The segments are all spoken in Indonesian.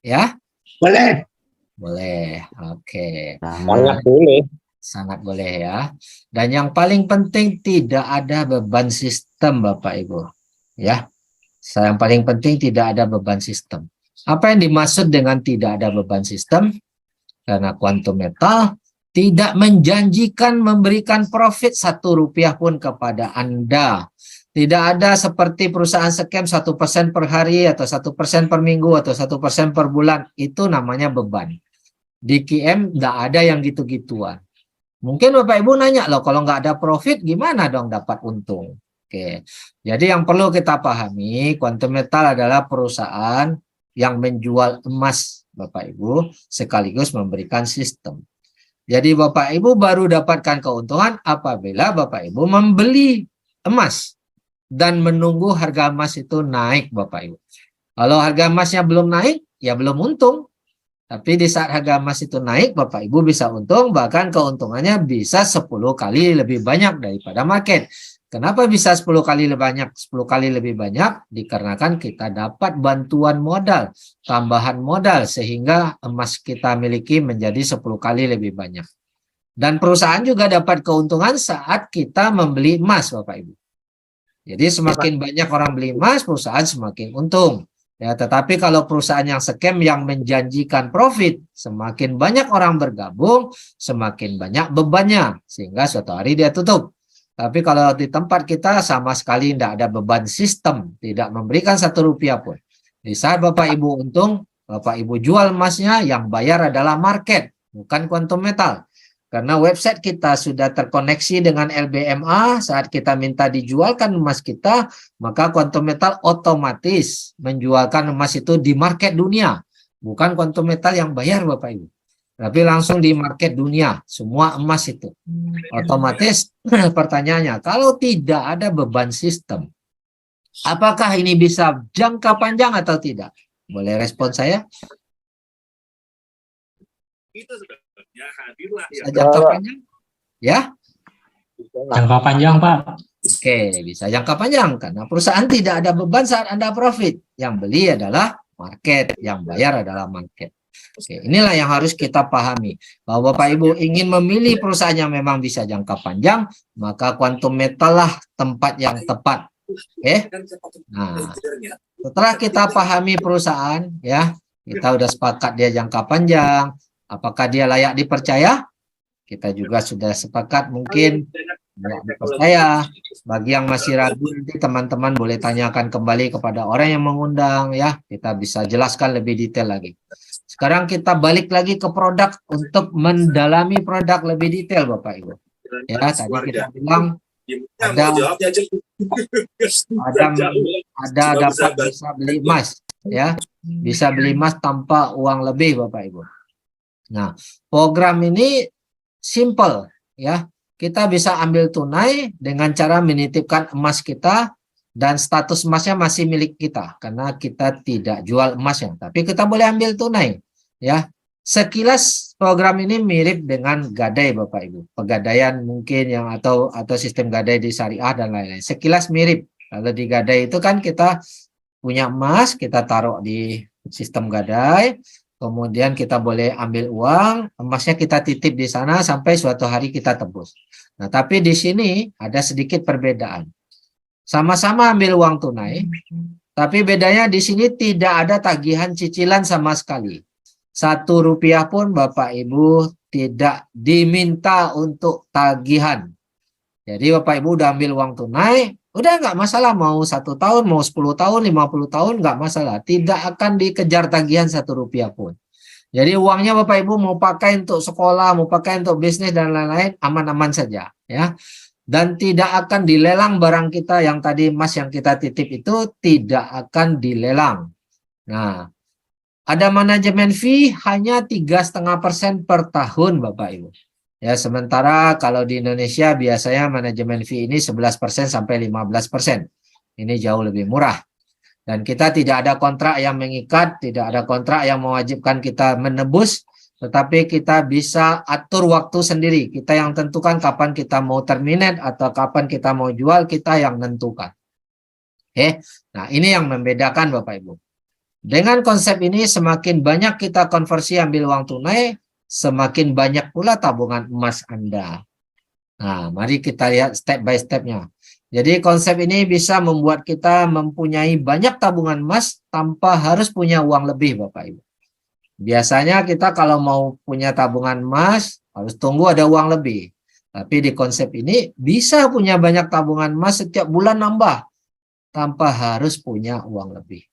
Ya, Boleh. boleh. Oke. Sangat boleh. Sangat boleh ya. Dan yang paling penting tidak ada beban sistem Bapak Ibu. Ya, yang paling penting tidak ada beban sistem. Apa yang dimaksud dengan tidak ada beban sistem? Karena kuantum metal tidak menjanjikan memberikan profit 1 rupiah pun kepada Anda. Tidak ada seperti perusahaan scam 1% per hari atau 1% per minggu atau 1% per bulan. Itu namanya beban. Di QM tidak ada yang gitu-gituan. Mungkin Bapak Ibu nanya loh, kalau nggak ada profit gimana dong dapat untung? Oke, jadi yang perlu kita pahami, Quantum Metal adalah perusahaan yang menjual emas, Bapak Ibu, sekaligus memberikan sistem. Jadi Bapak Ibu baru dapatkan keuntungan apabila Bapak Ibu membeli emas dan menunggu harga emas itu naik, Bapak Ibu. Kalau harga emasnya belum naik, ya belum untung. Tapi di saat harga emas itu naik, Bapak Ibu bisa untung, bahkan keuntungannya bisa 10 kali lebih banyak daripada market. Kenapa bisa 10 kali lebih banyak? 10 kali lebih banyak dikarenakan kita dapat bantuan modal, tambahan modal, sehingga emas kita miliki menjadi 10 kali lebih banyak. Dan perusahaan juga dapat keuntungan saat kita membeli emas, Bapak Ibu. Jadi semakin banyak orang beli emas, perusahaan semakin untung. Ya, tetapi kalau perusahaan yang scam yang menjanjikan profit, semakin banyak orang bergabung, semakin banyak bebannya, sehingga suatu hari dia tutup. Tapi kalau di tempat kita sama sekali tidak ada beban sistem, tidak memberikan 1 rupiah pun. Di saat Bapak Ibu untung, Bapak Ibu jual emasnya, yang bayar adalah market, bukan kuantum metal. Karena website kita sudah terkoneksi dengan LBMA, saat kita minta dijualkan emas kita, maka Quantum Metal otomatis menjualkan emas itu di market dunia. Bukan Quantum Metal yang bayar Bapak Ibu. Tapi langsung di market dunia, semua emas itu. Otomatis pertanyaannya, kalau tidak ada beban sistem, apakah ini bisa jangka panjang atau tidak? Boleh respon saya? Itu sebenarnya hadirlah Bisa jangka panjang? Ya? Jangka panjang, Pak. Oke, bisa jangka panjang karena perusahaan tidak ada beban saat Anda profit. Yang beli adalah market, yang bayar adalah market. Oke, inilah yang harus kita pahami. Bahwa Bapak Ibu ingin memilih perusahaan yang memang bisa jangka panjang, maka Quantum Metal lah tempat yang tepat. Oke. Nah, setelah kita pahami perusahaan, ya, kita udah sepakat dia jangka panjang, apakah dia layak dipercaya? Kita juga sudah sepakat mungkin layak dipercaya. Bagi yang masih ragu, nanti teman-teman boleh tanyakan kembali kepada orang yang mengundang, ya. Kita bisa jelaskan lebih detail lagi. Sekarang kita balik lagi ke produk untuk mendalami produk lebih detail, Bapak Ibu. Ya, tadi kita bilang ada dapat bisa beli emas, ya. Bisa beli emas tanpa uang lebih, Bapak Ibu. Nah, program ini simple, ya. Kita bisa ambil tunai dengan cara menitipkan emas kita dan status emasnya masih milik kita karena kita tidak jual emasnya, tapi kita boleh ambil tunai, ya. Sekilas program ini mirip dengan gadai, Bapak Ibu. Pegadaian mungkin yang atau sistem gadai di syariah dan lain-lain. Sekilas mirip. Kalau di gadai itu kan kita punya emas, kita taruh di sistem gadai. Kemudian kita boleh ambil uang, emasnya kita titip di sana sampai suatu hari kita tebus. Nah, tapi di sini ada sedikit perbedaan. Sama-sama ambil uang tunai, tapi bedanya di sini tidak ada tagihan cicilan sama sekali. 1 rupiah pun Bapak Ibu tidak diminta untuk tagihan. Jadi Bapak Ibu udah ambil uang tunai, udah nggak masalah mau 1 tahun, mau 10 tahun, 50 tahun nggak masalah. Tidak akan dikejar tagihan 1 rupiah pun. Jadi uangnya Bapak Ibu mau pakai untuk sekolah, mau pakai untuk bisnis dan lain-lain, aman-aman saja, ya. Dan tidak akan dilelang barang kita yang tadi emas yang kita titip itu tidak akan dilelang. Nah, ada manajemen fee hanya 3,5% per tahun, Bapak Ibu. Ya, sementara kalau di Indonesia biasanya manajemen fee ini 11% sampai 15%. Ini jauh lebih murah. Dan kita tidak ada kontrak yang mengikat, tidak ada kontrak yang mewajibkan kita menebus, tetapi kita bisa atur waktu sendiri. Kita yang tentukan kapan kita mau terminate atau kapan kita mau jual, kita yang menentukan. Oke. Nah, ini yang membedakan Bapak Ibu. Dengan konsep ini semakin banyak kita konversi ambil uang tunai, semakin banyak pula tabungan emas Anda. Nah, mari kita lihat step by stepnya. Jadi konsep ini bisa membuat kita mempunyai banyak tabungan emas tanpa harus punya uang lebih, Bapak Ibu. Biasanya kita kalau mau punya tabungan emas harus tunggu ada uang lebih. Tapi di konsep ini bisa punya banyak tabungan emas setiap bulan nambah tanpa harus punya uang lebih.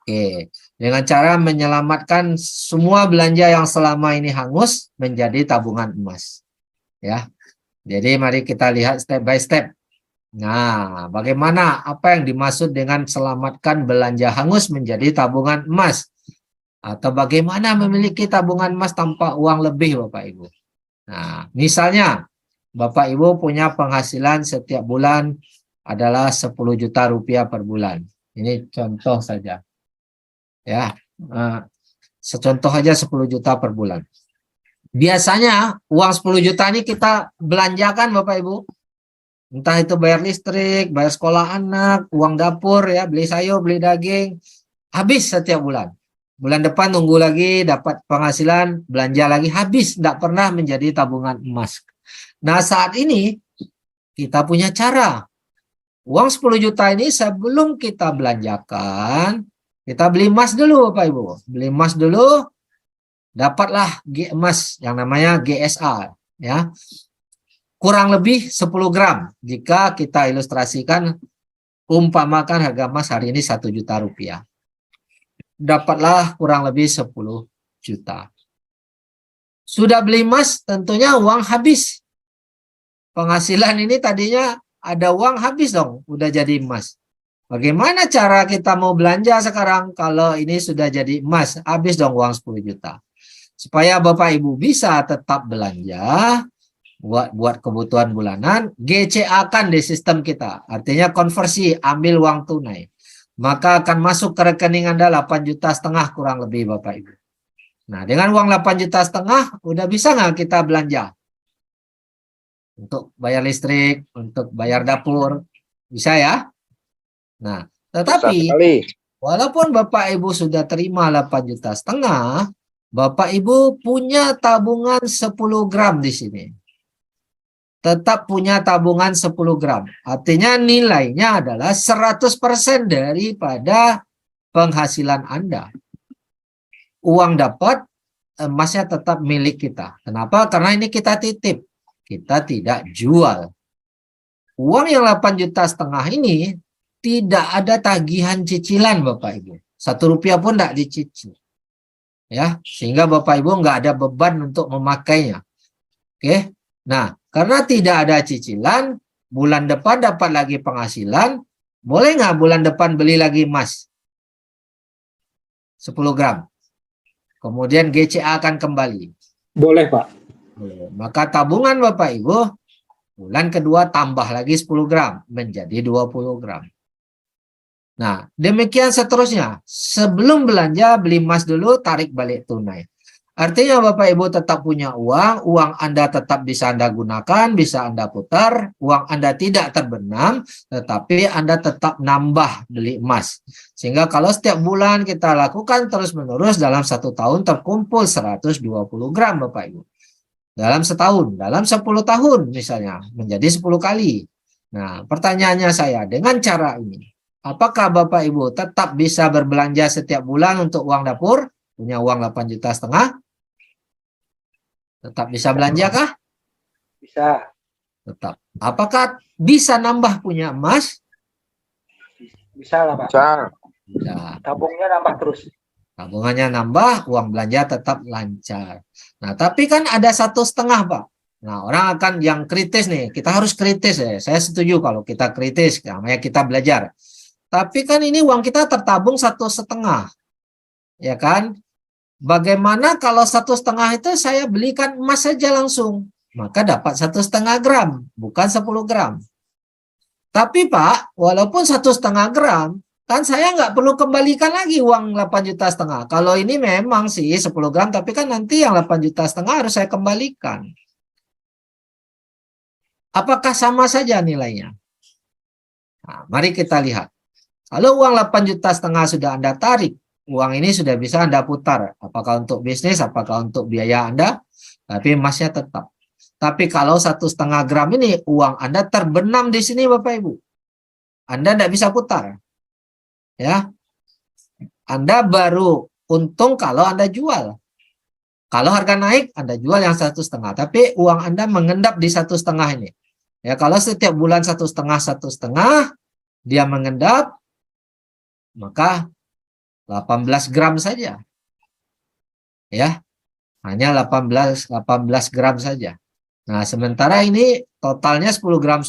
Oke, dengan cara menyelamatkan semua belanja yang selama ini hangus menjadi tabungan emas. Ya. Jadi mari kita lihat step by step. Nah, bagaimana apa yang dimaksud dengan selamatkan belanja hangus menjadi tabungan emas? Atau bagaimana memiliki tabungan emas tanpa uang lebih, Bapak Ibu? Nah, misalnya Bapak Ibu punya penghasilan setiap bulan adalah 10 juta rupiah per bulan. Ini contoh saja. Ya, secontoh aja 10 juta per bulan. Biasanya uang 10 juta ini kita belanjakan Bapak Ibu. Entah itu bayar listrik, bayar sekolah anak, uang dapur ya, beli sayur, beli daging. Habis setiap bulan. Bulan depan tunggu lagi dapat penghasilan, belanja lagi, habis, tidak pernah menjadi tabungan emas. Nah, saat ini kita punya cara. Uang 10 juta ini sebelum kita belanjakan, kita beli emas dulu Bapak Ibu. Beli emas dulu, dapatlah emas yang namanya GSA. Ya. Kurang lebih 10 gram. Jika kita ilustrasikan, umpamakan harga emas hari ini 1 juta rupiah. Dapatlah kurang lebih 10 juta. Sudah beli emas, tentunya uang habis. Penghasilan ini tadinya ada uang habis dong, udah jadi emas. Bagaimana cara kita mau belanja sekarang kalau ini sudah jadi emas? Habis dong uang 10 juta. Supaya Bapak Ibu bisa tetap belanja, buat kebutuhan bulanan, GCA-kan di sistem kita. Artinya konversi, ambil uang tunai. Maka akan masuk ke rekening Anda 8,5 juta kurang lebih Bapak Ibu. Nah, dengan uang 8,5 juta, udah bisa nggak kita belanja? Untuk bayar listrik, untuk bayar dapur, bisa ya? Nah, tetapi walaupun Bapak Ibu sudah terima 8,5 juta, Bapak Ibu punya tabungan 10 gram di sini. Tetap punya tabungan 10 gram. Artinya nilainya adalah 100% daripada penghasilan Anda. Uang dapat, emasnya tetap milik kita. Kenapa? Karena ini kita titip. Kita tidak jual. Uang yang 8,5 juta ini tidak ada tagihan cicilan Bapak Ibu. Rp1 pun tidak dicicil. Ya, sehingga Bapak Ibu nggak ada beban untuk memakainya. Oke. Nah, karena tidak ada cicilan, bulan depan dapat lagi penghasilan, boleh nggak bulan depan beli lagi emas? 10 gram. Kemudian GCA akan kembali. Boleh, Pak. Maka tabungan Bapak Ibu, bulan kedua tambah lagi 10 gram, menjadi 20 gram. Nah, demikian seterusnya. Sebelum belanja, beli emas dulu, tarik balik tunai. Artinya Bapak Ibu tetap punya uang, uang Anda tetap bisa Anda gunakan, bisa Anda putar, uang Anda tidak terbenam, tetapi Anda tetap nambah beli emas. Sehingga kalau setiap bulan kita lakukan terus-menerus dalam 1 tahun terkumpul 120 gram Bapak Ibu. Dalam setahun, dalam 10 tahun misalnya, menjadi 10 kali. Nah, pertanyaannya saya, dengan cara ini, apakah Bapak Ibu tetap bisa berbelanja setiap bulan untuk uang dapur, punya uang 8,5 juta? Tetap bisa belanja kah? Bisa. Tetap. Apakah bisa nambah punya emas? Bisa lah Pak. Bisa. Tabungnya nambah terus. Tabungannya nambah, uang belanja tetap lancar. Nah, tapi kan ada 1,5 Pak. Nah, orang akan yang kritis nih, kita harus kritis ya. Saya setuju kalau kita kritis, namanya kita belajar. Tapi kan ini uang kita tertabung 1,5. Ya kan? Bagaimana kalau 1,5 itu saya belikan emas saja langsung? Maka dapat 1,5 gram, bukan 10 gram. Tapi Pak, walaupun 1,5 gram, kan saya nggak perlu kembalikan lagi uang 8,5 juta. Kalau ini memang sih 10 gram, tapi kan nanti yang 8,5 juta harus saya kembalikan. Apakah sama saja nilainya? Nah, mari kita lihat. Kalau uang 8,5 juta sudah Anda tarik, uang ini sudah bisa Anda putar. Apakah untuk bisnis, apakah untuk biaya Anda, tapi emasnya tetap. Tapi kalau 1,5 gram ini uang Anda terbenam di sini Bapak Ibu. Anda tidak bisa putar. Ya. Anda baru untung kalau Anda jual. Kalau harga naik, Anda jual yang 1,5. Tapi uang Anda mengendap di 1,5 ini. Ya, kalau setiap bulan 1,5, dia mengendap, maka 18 gram saja. Ya, hanya 18 gram saja. Nah, sementara ini totalnya 10 gram,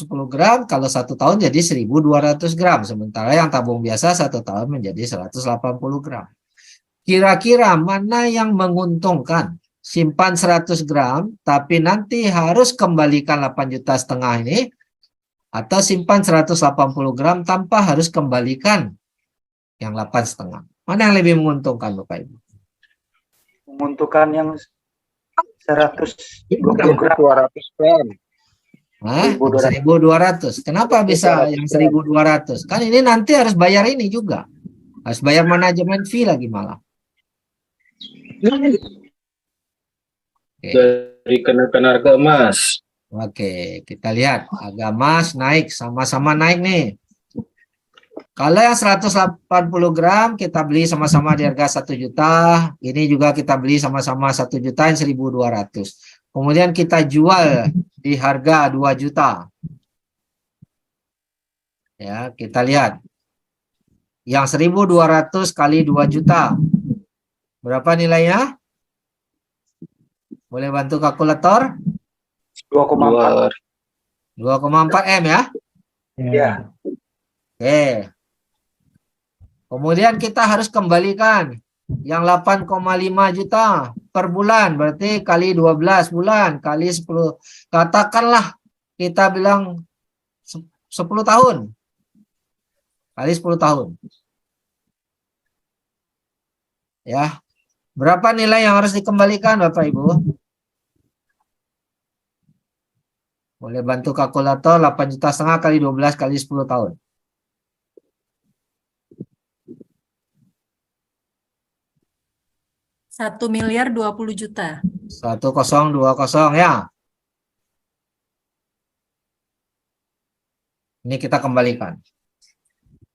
kalau 1 tahun jadi 1.200 gram. Sementara yang tabung biasa 1 tahun menjadi 180 gram. Kira-kira mana yang menguntungkan? Simpan 100 gram, tapi nanti harus kembalikan 8,5 juta ini, atau simpan 180 gram tanpa harus kembalikan yang 8,5. Mana yang lebih menguntungkan Bapak Ibu? Menguntungkan yang 120 gram. 200 gram. Hah? 1.200. 1.200. Kenapa bisa yang 1.200? Kan ini nanti harus bayar ini juga. Harus bayar manajemen fee lagi malah. Oke. Dari kenaikan harga emas. Oke, kita lihat harga emas naik, sama-sama naik nih. Kalau yang 180 gram kita beli sama-sama di harga 1 juta, ini juga kita beli sama-sama 1 juta yang 1.200. Kemudian kita jual di harga 2 juta. Ya, kita lihat. Yang 1.200 kali 2 juta. Berapa nilainya? Boleh bantu kalkulator? 2,4. 2,4 M ya. Ya. Oke. Kemudian kita harus kembalikan yang 8,5 juta per bulan. Berarti kali 12 bulan, kali 10. Katakanlah kita bilang 10 tahun. Kali 10 tahun. Ya. Berapa nilai yang harus dikembalikan Bapak Ibu? Boleh bantu kalkulator 8,5 juta kali 12 kali 10 tahun. 1.020.000.000. 1020 ya. Ini kita kembalikan.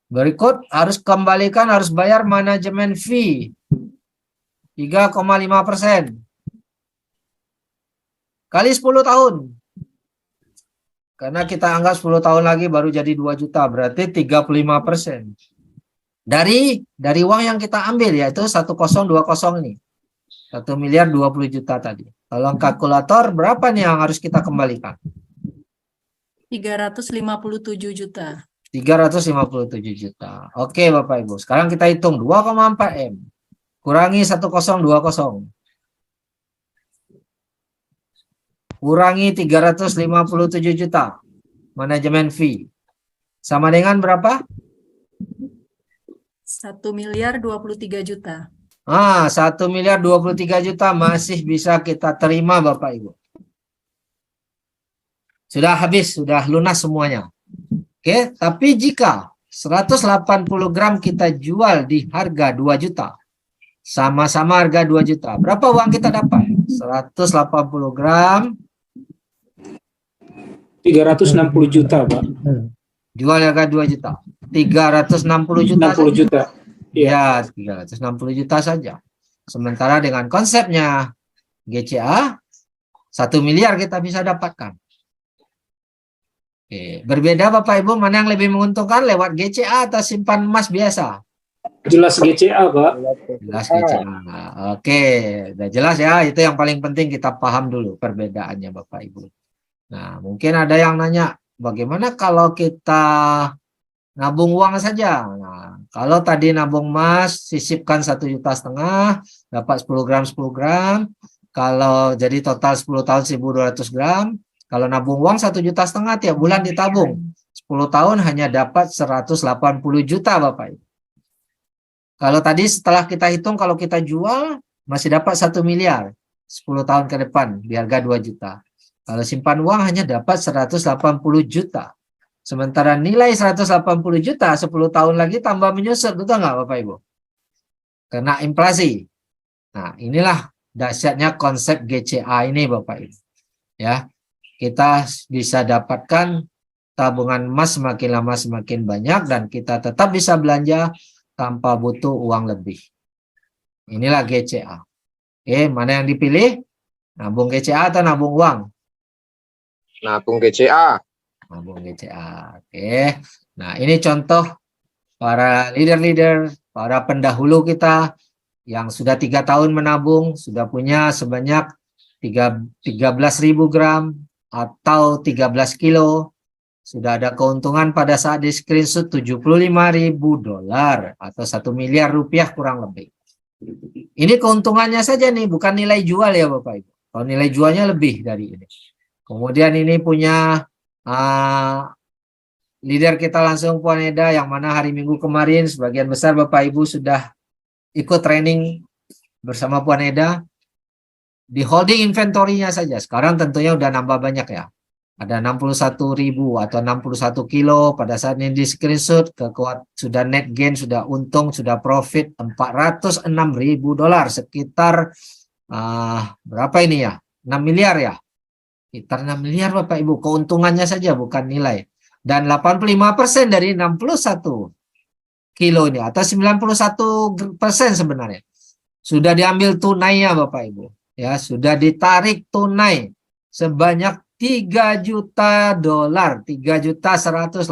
Berikut harus kembalikan, harus bayar manajemen fee 3,5%. Kali 10 tahun. Karena kita anggap 10 tahun lagi baru jadi 2 juta, berarti 35%. Dari uang yang kita ambil, yaitu 1020 ini. 1.020.000.000 tadi. Kalau kalkulator, berapa nih yang harus kita kembalikan? 357 juta. 357 juta. Oke Bapak Ibu, sekarang kita hitung 2,4 M. Kurangi 1020. Kurangi 357 juta. Manajemen fee. Sama dengan berapa? 1.023.000.000. 1.023.000.000 masih bisa kita terima Bapak Ibu. Sudah habis, sudah lunas semuanya. Oke, tapi jika 180 gram kita jual di harga 2 juta. Sama-sama harga 2 juta. Berapa uang kita dapat? 180 gram. 360 juta, Pak. Jual harga 2 juta. 360 juta. 60 juta. Ya, 360 juta saja. Sementara dengan konsepnya GCA, 1 miliar kita bisa dapatkan. Oke. Berbeda Bapak Ibu, mana yang lebih menguntungkan lewat GCA atau simpan emas biasa? Jelas GCA, Pak. Jelas GCA. Oke, udah jelas ya. Itu yang paling penting kita paham dulu perbedaannya Bapak Ibu. Nah, mungkin ada yang nanya, bagaimana kalau kita nabung uang saja? Nah, kalau tadi nabung emas, sisipkan 1,5 juta, dapat 10 gram. Kalau jadi total 10 tahun 1.200 gram. Kalau nabung uang 1,5 juta tiap bulan ditabung. 10 tahun hanya dapat 180 juta Bapak Ibu. Kalau tadi setelah kita hitung, kalau kita jual, masih dapat 1 miliar. 10 tahun ke depan, di harga 2 juta. Kalau simpan uang hanya dapat 180 juta. Sementara nilai 180 juta 10 tahun lagi tambah menyusut, betul nggak Bapak Ibu? kena inflasi. Nah, inilah dahsyatnya konsep GCA ini Bapak Ibu. Ya, kita bisa dapatkan tabungan emas semakin lama semakin banyak dan kita tetap bisa belanja tanpa butuh uang lebih. Inilah GCA. Mana yang dipilih? Nabung GCA atau nabung uang? Nabung GCA. Nabung GCA. Nah, ini contoh para leader-leader, para pendahulu kita yang sudah 3 tahun menabung, sudah punya sebanyak 13.000 gram atau 13 kilo. Sudah ada keuntungan pada saat di screenshot $75.000 atau 1 miliar rupiah kurang lebih. Ini keuntungannya saja nih, bukan nilai jual ya Bapak Ibu. Kalau nilai jualnya lebih dari ini. Kemudian ini punya leader kita langsung Puan Eda, yang mana hari Minggu kemarin sebagian besar Bapak Ibu sudah ikut training bersama Puan Eda. Di holding inventory-nya saja, sekarang tentunya udah nambah banyak ya. Ada 61.000 atau 61 kilo pada saat ini di screenshot, sudah net gain, sudah untung, sudah profit $406.000, sekitar berapa ini ya? 6 miliar ya? Sekitar 6 miliar Bapak Ibu, keuntungannya saja bukan nilai. Dan 85% dari 61 kilo ini atau 91% sebenarnya sudah diambil tunainya Bapak Ibu. Ya, sudah ditarik tunai sebanyak $3 juta, $3.180.000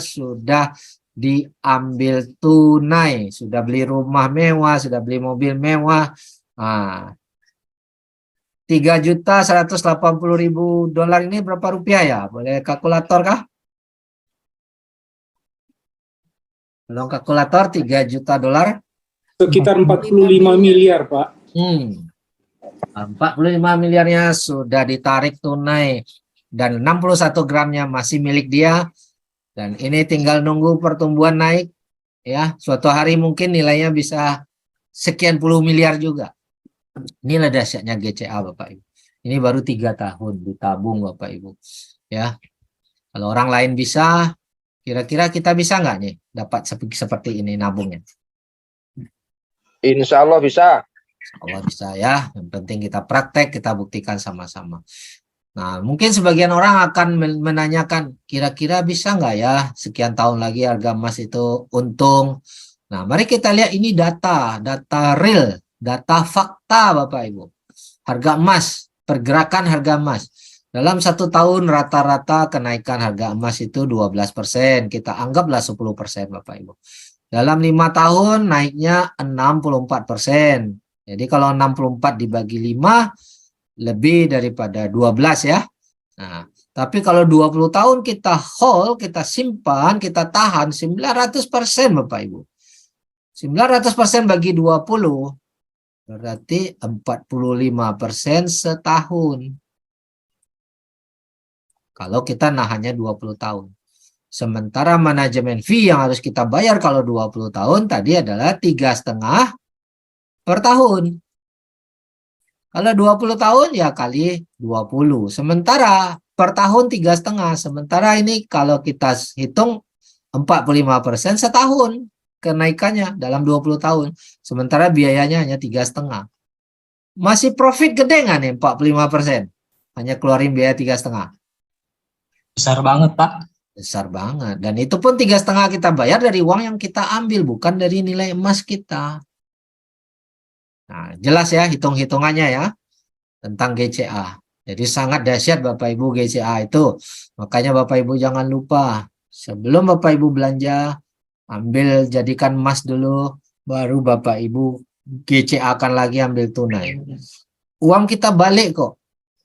sudah diambil tunai, sudah beli rumah mewah, sudah beli mobil mewah. $3.180.000 ini berapa rupiah ya? Boleh kalkulator kah? Belum kalkulator, $3 juta. Sekitar 45 miliar, Pak. 45 miliarnya sudah ditarik tunai dan 61 gramnya masih milik dia, dan ini tinggal nunggu pertumbuhan naik ya. Suatu hari mungkin nilainya bisa sekian puluh miliar juga. Inilah dahsyatnya GCA Bapak Ibu. Ini baru 3 tahun ditabung Bapak Ibu ya. Kalau orang lain bisa, kira-kira kita bisa nggak nih dapat seperti ini nabungnya? Insya Allah bisa. Allah bisa ya, yang penting kita praktek, kita buktikan sama-sama. Nah, mungkin sebagian orang akan menanyakan, kira-kira bisa nggak ya sekian tahun lagi harga emas itu untung? Nah, mari kita lihat ini data real, data fakta Bapak Ibu. Harga emas, pergerakan harga emas. Dalam 1 tahun rata-rata kenaikan harga emas itu 12%, kita anggaplah 10% Bapak Ibu. Dalam 5 tahun naiknya 64%. Jadi kalau 64 dibagi 5 lebih daripada 12 ya. Nah, tapi kalau 20 tahun kita hold, kita simpan, kita tahan 900% Bapak Ibu. 900% bagi 20 berarti 45% setahun. Kalau kita nahannya 20 tahun. Sementara manajemen fee yang harus kita bayar kalau 20 tahun tadi adalah 3,5 per tahun. Kalau 20 tahun ya kali 20. Sementara per tahun 3,5. Sementara ini kalau kita hitung 45% setahun kenaikannya dalam 20 tahun. Sementara biayanya hanya 3,5. Masih profit gede nggak nih 45%? Hanya keluarin biaya 3,5. Besar banget, Pak. Besar banget. Dan itu pun 3,5 kita bayar dari uang yang kita ambil, bukan dari nilai emas kita. Nah, jelas ya hitung-hitungannya ya tentang GCA. Jadi sangat dahsyat Bapak Ibu GCA itu. Makanya Bapak Ibu jangan lupa sebelum Bapak Ibu belanja, ambil jadikan emas dulu, baru Bapak Ibu GCA akan lagi ambil tunai. Uang kita balik kok.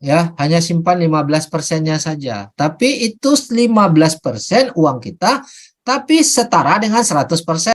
Ya, hanya simpan 15%-nya saja. Tapi itu 15% uang kita, tapi setara dengan 100%.